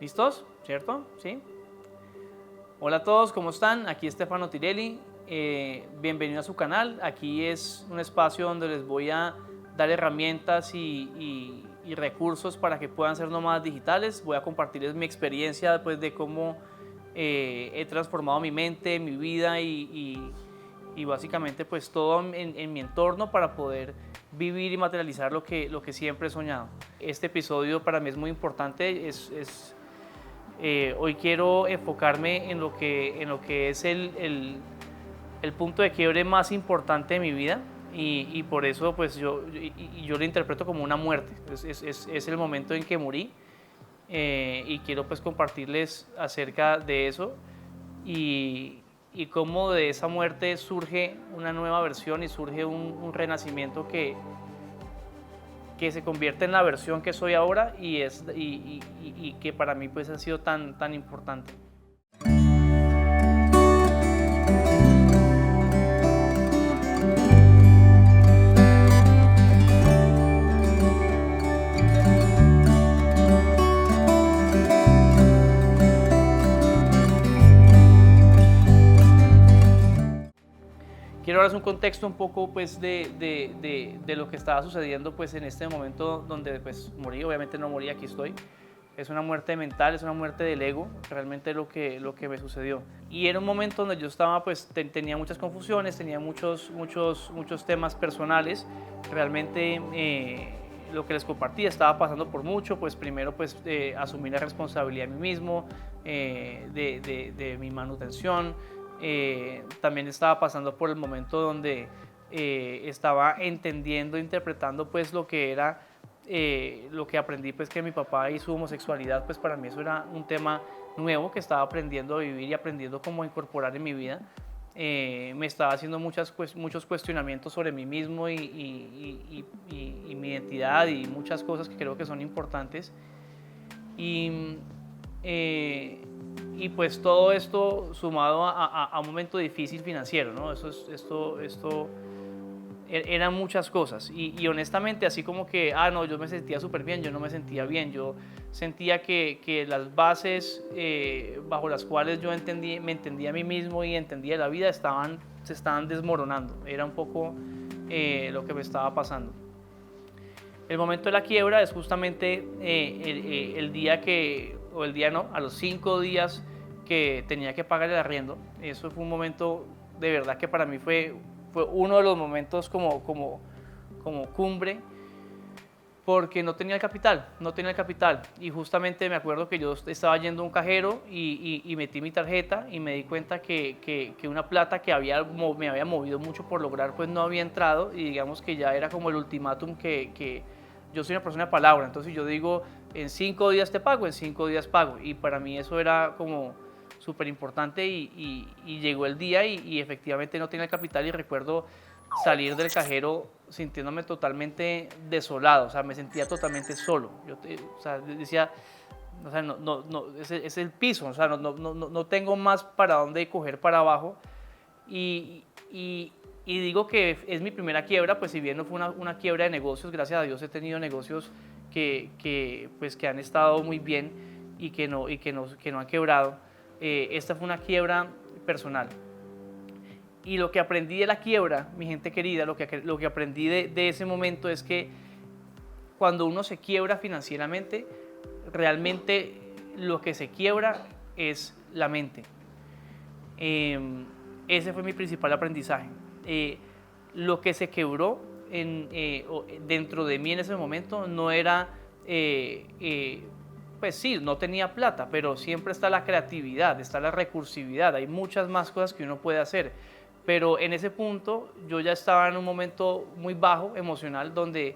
¿Listos? ¿Cierto? ¿Sí? Hola a todos, ¿cómo están? Aquí Stefano Tirelli. Bienvenido a su canal. Aquí es un espacio donde les voy a dar herramientas y recursos para que puedan ser nómadas digitales. Voy a compartirles mi experiencia pues, de cómo he transformado mi mente, mi vida y básicamente pues todo en mi entorno para poder vivir y materializar lo que siempre he soñado. Este episodio para mí es muy importante. Hoy quiero enfocarme en lo que es el punto de quiebre más importante de mi vida y por eso pues yo lo interpreto como una muerte. Es el momento en que morí y quiero pues compartirles acerca de eso y cómo de esa muerte surge una nueva versión y surge un renacimiento que se convierte en la versión que soy ahora y que para mí pues ha sido tan importante. Quiero darles un contexto un poco pues, de lo que estaba sucediendo pues, en este momento donde pues, morí. Obviamente no morí, aquí estoy. Es una muerte mental, es una muerte del ego, realmente lo que me sucedió. Y era un momento donde yo estaba, pues tenía muchas confusiones, tenía muchos temas personales. Realmente lo que les compartí, estaba pasando por mucho, pues primero pues asumir la responsabilidad de mí mismo, de mi manutención. También estaba pasando por el momento donde estaba entendiendo, interpretando pues lo que era, lo que aprendí pues que mi papá y su homosexualidad, pues para mí eso era un tema nuevo que estaba aprendiendo a vivir y aprendiendo cómo incorporar en mi vida. Me estaba haciendo muchos cuestionamientos sobre mí mismo y mi identidad y muchas cosas que creo que son importantes. Y, y pues todo esto sumado a un momento difícil financiero, ¿no? Esto eran muchas cosas y honestamente así como que, no, yo me sentía súper bien, yo no me sentía bien, yo sentía que las bases bajo las cuales yo me entendía a mí mismo y entendía la vida se estaban desmoronando, era un poco lo que me estaba pasando. El momento de la quiebra es justamente el día o el día no, a los 5 días que tenía que pagar el arriendo. Eso fue un momento de verdad que para mí fue uno de los momentos como cumbre, porque no tenía el capital. Y justamente me acuerdo que yo estaba yendo a un cajero y metí mi tarjeta y me di cuenta que una plata que me había movido mucho por lograr, pues no había entrado y digamos que ya era como el ultimátum que yo soy una persona de palabra, entonces yo digo, en 5 días te pago, en 5 días pago. Y para mí eso era como súper importante y llegó el día y efectivamente no tenía el capital y recuerdo salir del cajero sintiéndome totalmente desolado, o sea, me sentía totalmente solo. O sea, decía, o sea, es el piso, o sea, no tengo más para dónde coger para abajo. Y digo que es mi primera quiebra, pues si bien no fue una quiebra de negocios, gracias a Dios he tenido negocios pues, que han estado muy bien y que no han quebrado. Esta fue una quiebra personal. Y lo que aprendí de la quiebra, mi gente querida, lo que aprendí de ese momento es que cuando uno se quiebra financieramente, realmente lo que se quiebra es la mente. Ese fue mi principal aprendizaje. Lo que se quebró dentro de mí en ese momento no era, pues sí, no tenía plata, pero siempre está la creatividad, está la recursividad, hay muchas más cosas que uno puede hacer. Pero en ese punto yo ya estaba en un momento muy bajo emocional donde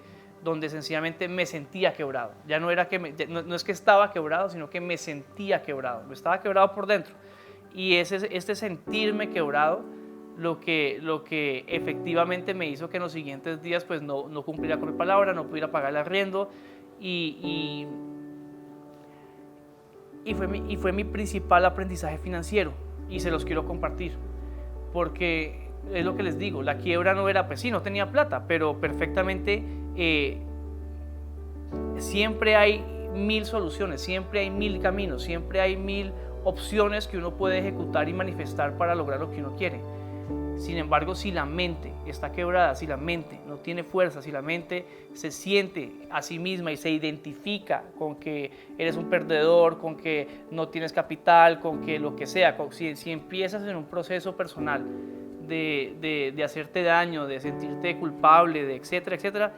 sencillamente me sentía quebrado. Ya no era no es que estaba quebrado, sino que me sentía quebrado. Estaba quebrado por dentro. Y este sentirme quebrado lo que efectivamente me hizo que en los siguientes días pues no cumpliera con mi palabra, no pudiera pagar el arriendo y fue mi principal aprendizaje financiero y se los quiero compartir porque es lo que les digo, la quiebra no era, pues sí, no tenía plata, pero perfectamente siempre hay 1000 soluciones, siempre hay 1000 caminos, siempre hay 1000 opciones que uno puede ejecutar y manifestar para lograr lo que uno quiere. Sin embargo, si la mente está quebrada, si la mente no tiene fuerza, si la mente se siente a sí misma y se identifica con que eres un perdedor, con que no tienes capital, con que lo que sea, si empiezas en un proceso personal de hacerte daño, de sentirte culpable, de etcétera, etcétera,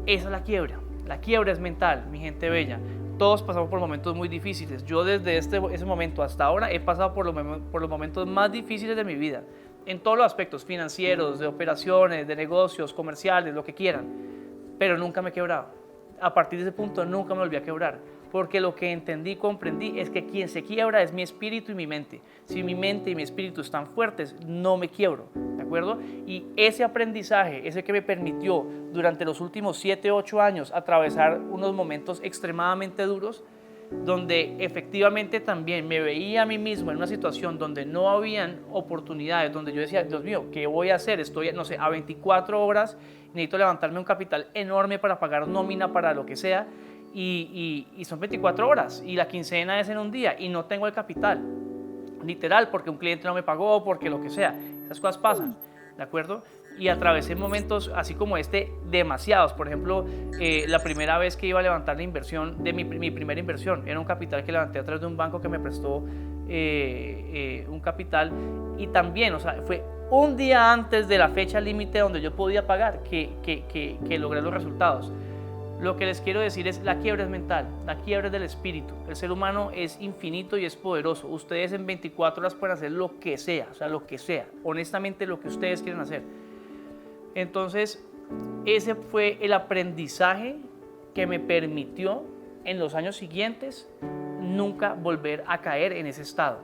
esa es la quiebra. La quiebra es mental, mi gente bella. Todos pasamos por momentos muy difíciles. Yo desde ese momento hasta ahora he pasado por los momentos más difíciles de mi vida, en todos los aspectos, financieros, de operaciones, de negocios, comerciales, lo que quieran, pero nunca me he quebrado. A partir de ese punto nunca me volví a quebrar, porque lo que entendí y comprendí es que quien se quiebra es mi espíritu y mi mente. Si mi mente y mi espíritu están fuertes, no me quiebro, ¿de acuerdo? Y ese aprendizaje, ese que me permitió durante los últimos 7, 8 años atravesar unos momentos extremadamente duros, donde efectivamente también me veía a mí mismo en una situación donde no habían oportunidades, donde yo decía, Dios mío, ¿qué voy a hacer? Estoy, no sé, a 24 horas, necesito levantarme un capital enorme para pagar nómina, para lo que sea, y son 24 horas, y la quincena es en un día, y no tengo el capital, literal, porque un cliente no me pagó, porque lo que sea, esas cosas pasan, ¿de acuerdo? Y atravesé momentos así como demasiados. Por ejemplo, la primera vez que iba a levantar la inversión de mi primera inversión, era un capital que levanté a través de un banco que me prestó un capital, y también, o sea, fue un día antes de la fecha límite donde yo podía pagar que logré los resultados. Lo que les quiero decir es, la quiebra es mental, la quiebra es del espíritu. El ser humano es infinito y es poderoso. Ustedes en 24 horas pueden hacer lo que sea, o sea, lo que sea, honestamente lo que ustedes quieren hacer. Entonces, ese fue el aprendizaje que me permitió en los años siguientes nunca volver a caer en ese estado.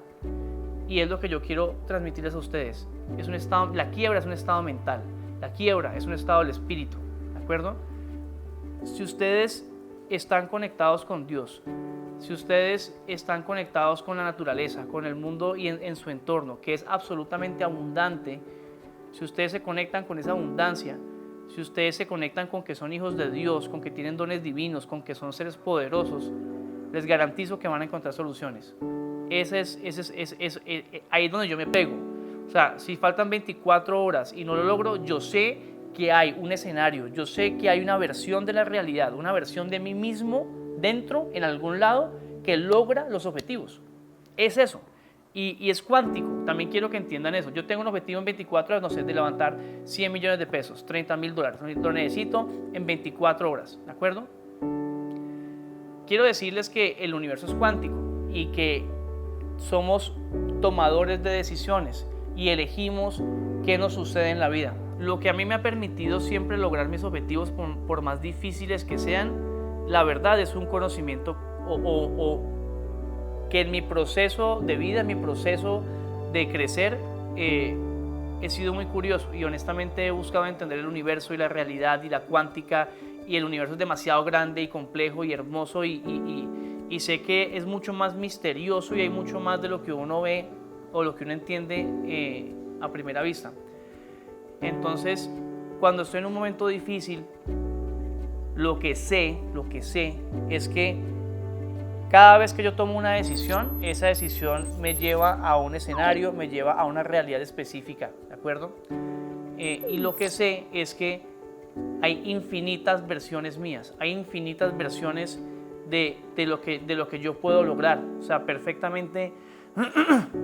Y es lo que yo quiero transmitirles a ustedes. Es un estado, la quiebra es un estado mental, la quiebra es un estado del espíritu, ¿de acuerdo? Si ustedes están conectados con Dios, si ustedes están conectados con la naturaleza, con el mundo y en su entorno, que es absolutamente abundante, si ustedes se conectan con esa abundancia, si ustedes se conectan con que son hijos de Dios, con que tienen dones divinos, con que son seres poderosos, les garantizo que van a encontrar soluciones. Ahí es donde yo me pego. O sea, si faltan 24 horas y no lo logro, yo sé que hay un escenario, yo sé que hay una versión de la realidad, una versión de mí mismo dentro, en algún lado, que logra los objetivos. Es eso. Y es cuántico, también quiero que entiendan eso. Yo tengo un objetivo en 24 horas, no sé, de levantar 100 millones de pesos, 30.000 dólares. Lo necesito en 24 horas, ¿de acuerdo? Quiero decirles que el universo es cuántico y que somos tomadores de decisiones y elegimos qué nos sucede en la vida. Lo que a mí me ha permitido siempre lograr mis objetivos, por más difíciles que sean, la verdad es un conocimiento que en mi proceso de vida, en mi proceso de crecer, he sido muy curioso y honestamente he buscado entender el universo y la realidad y la cuántica, y el universo es demasiado grande y complejo y hermoso, y sé que es mucho más misterioso y hay mucho más de lo que uno ve o lo que uno entiende a primera vista. Entonces, cuando estoy en un momento difícil, lo que sé es que cada vez que yo tomo una decisión, esa decisión me lleva a un escenario, me lleva a una realidad específica, ¿de acuerdo? Y lo que sé es que hay infinitas versiones mías, hay infinitas versiones de lo que yo puedo lograr. O sea, perfectamente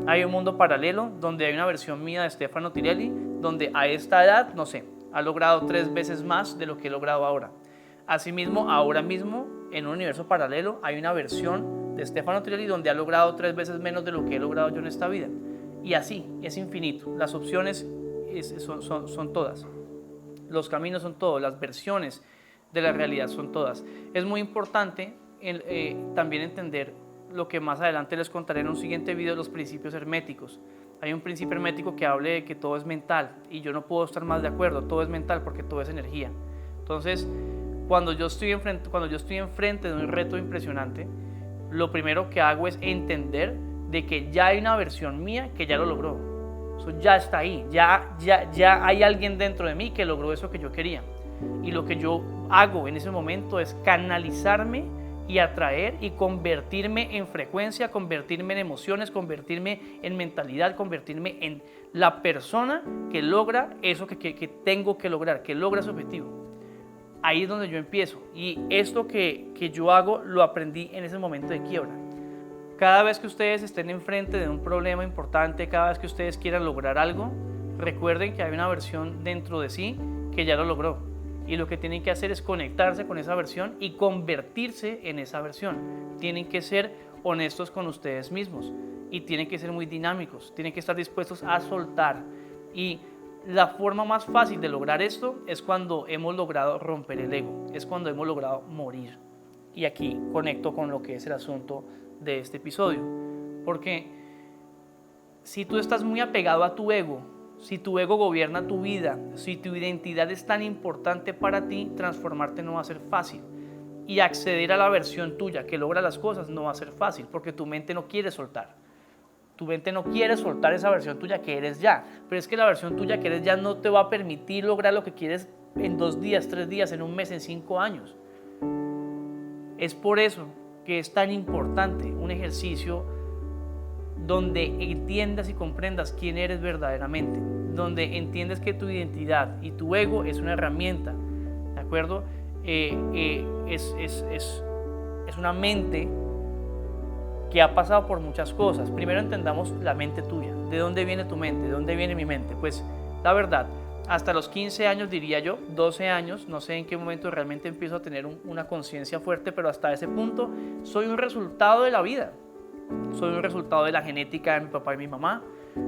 hay un mundo paralelo donde hay una versión mía de Stefano Tirelli, donde a esta edad, no sé, ha logrado 3 veces más de lo que he logrado ahora. Asimismo, ahora mismo, en un universo paralelo, hay una versión de Stefano Tirelli donde ha logrado 3 veces menos de lo que he logrado yo en esta vida. Y así, es infinito. Las opciones son todas. Los caminos son todos. Las versiones de la realidad son todas. Es muy importante también entender lo que más adelante les contaré en un siguiente video, los principios herméticos. Hay un principio hermético que habla de que todo es mental, y yo no puedo estar más de acuerdo. Todo es mental porque todo es energía. Entonces, cuando yo estoy enfrente de un reto impresionante, lo primero que hago es entender de que ya hay una versión mía que ya lo logró. Eso ya está ahí, ya hay alguien dentro de mí que logró eso que yo quería. Y lo que yo hago en ese momento es canalizarme y atraer y convertirme en frecuencia, convertirme en emociones, convertirme en mentalidad, convertirme en la persona que logra eso que tengo que lograr, que logra ese objetivo. Ahí es donde yo empiezo, y esto que yo hago lo aprendí en ese momento de quiebra. Cada vez que ustedes estén enfrente de un problema importante, cada vez que ustedes quieran lograr algo, recuerden que hay una versión dentro de sí que ya lo logró. Y lo que tienen que hacer es conectarse con esa versión y convertirse en esa versión. Tienen que ser honestos con ustedes mismos y tienen que ser muy dinámicos. Tienen que estar dispuestos a soltar. Y la forma más fácil de lograr esto es cuando hemos logrado romper el ego. Es cuando hemos logrado morir. Y aquí conecto con lo que es el asunto de este episodio. Porque si tú estás muy apegado a tu ego, si tu ego gobierna tu vida, si tu identidad es tan importante para ti, transformarte no va a ser fácil. Y acceder a la versión tuya que logra las cosas no va a ser fácil, porque tu mente no quiere soltar. Tu mente no quiere soltar esa versión tuya que eres ya. Pero es que la versión tuya que eres ya no te va a permitir lograr lo que quieres en 2 días, 3 días, en un mes, en 5 años. Es por eso que es tan importante un ejercicio donde entiendas y comprendas quién eres verdaderamente, donde entiendes que tu identidad y tu ego es una herramienta, ¿de acuerdo? Es una mente que ha pasado por muchas cosas. Primero entendamos la mente tuya. ¿De dónde viene tu mente? ¿De dónde viene mi mente? Pues la verdad, hasta los 15 años diría yo, 12 años, no sé en qué momento realmente empiezo a tener una conciencia fuerte, pero hasta ese punto soy un resultado de la vida. Soy un resultado de la genética de mi papá y mi mamá.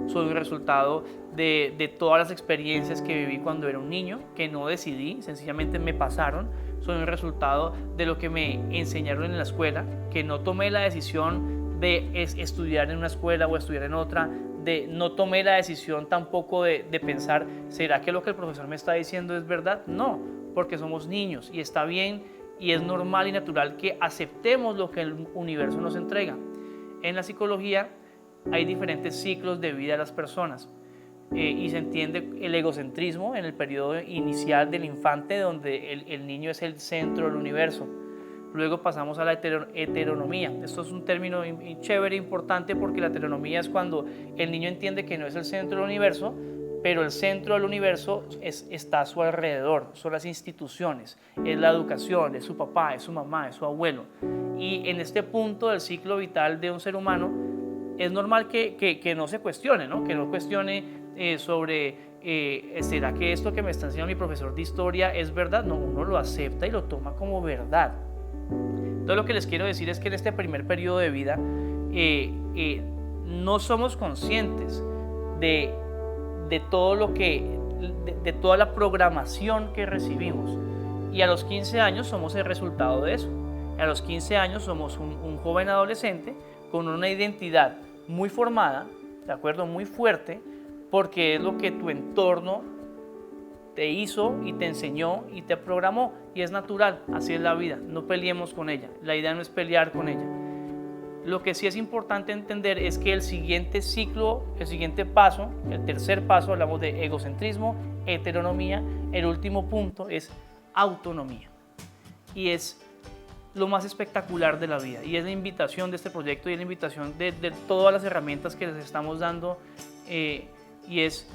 Soy un resultado de todas las experiencias que viví cuando era un niño, que no decidí, sencillamente me pasaron. Soy un resultado de lo que me enseñaron en la escuela, que no tomé la decisión de estudiar en una escuela o estudiar en otra, no tomé la decisión tampoco de pensar, ¿será que lo que el profesor me está diciendo es verdad? No, porque somos niños y está bien y es normal y natural que aceptemos lo que el universo nos entrega. En la psicología hay diferentes ciclos de vida de las personas y se entiende el egocentrismo en el periodo inicial del infante, donde el niño es el centro del universo. Luego pasamos a la heteronomía. Esto es un término chévere, importante, porque la heteronomía es cuando el niño entiende que no es el centro del universo, pero el centro del universo está a su alrededor, son las instituciones, es la educación, es su papá, es su mamá, es su abuelo. Y en este punto del ciclo vital de un ser humano es normal que no se cuestione, ¿no? Que no cuestione sobre ¿será que esto que me está enseñando mi profesor de historia es verdad? No, uno lo acepta y lo toma como verdad. Entonces lo que les quiero decir es que en este primer periodo de vida no somos conscientes de todo lo de toda la programación que recibimos, y a los 15 años somos el resultado de eso. A los 15 años somos un joven adolescente con una identidad muy formada, ¿de acuerdo? Muy fuerte, porque es lo que tu entorno te hizo y te enseñó y te programó, y es natural, así es la vida, no peleemos con ella, la idea no es pelear con ella. Lo que sí es importante entender es que el siguiente ciclo, el siguiente paso, el tercer paso, hablamos de egocentrismo, heteronomía, el último punto es autonomía, y es lo más espectacular de la vida, y es la invitación de este proyecto y es la invitación de todas las herramientas que les estamos dando, y es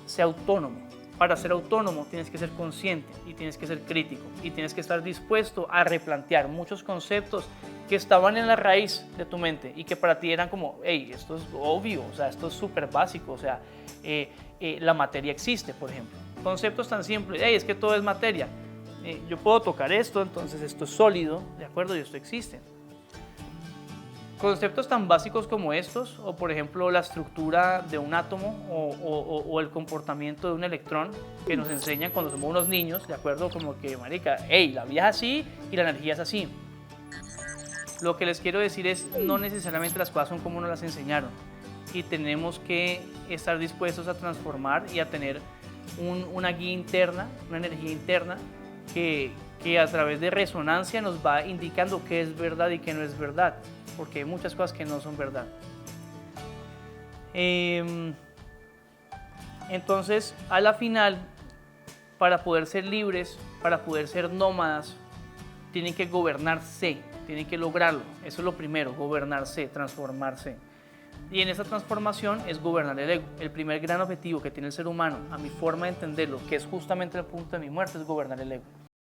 ser autónomo. Para ser autónomo tienes que ser consciente y tienes que ser crítico y tienes que estar dispuesto a replantear muchos conceptos que estaban en la raíz de tu mente y que para ti eran como, hey, esto es obvio, o sea, esto es súper básico, o sea, la materia existe, por ejemplo. Conceptos tan simples, hey, es que todo es materia. Yo puedo tocar esto, entonces esto es sólido, ¿de acuerdo? Y esto existe. Conceptos tan básicos como estos, o por ejemplo la estructura de un átomo o el comportamiento de un electrón, que nos enseñan cuando somos unos niños, ¿de acuerdo? Como que, marica, hey, la vida es así y la energía es así. Lo que les quiero decir es, no necesariamente las cosas son como nos las enseñaron, y tenemos que estar dispuestos a transformar y a tener una guía interna, una energía interna que a través de resonancia nos va indicando qué es verdad y qué no es verdad, porque hay muchas cosas que no son verdad. Entonces, a la final, para poder ser libres, para poder ser nómadas, tienen que gobernarse. tiene que lograrlo. Eso es lo primero, gobernarse, transformarse. Y en esa transformación es gobernar el ego. El primer gran objetivo que tiene el ser humano, a mi forma de entenderlo, que es justamente el punto de mi muerte, es gobernar el ego.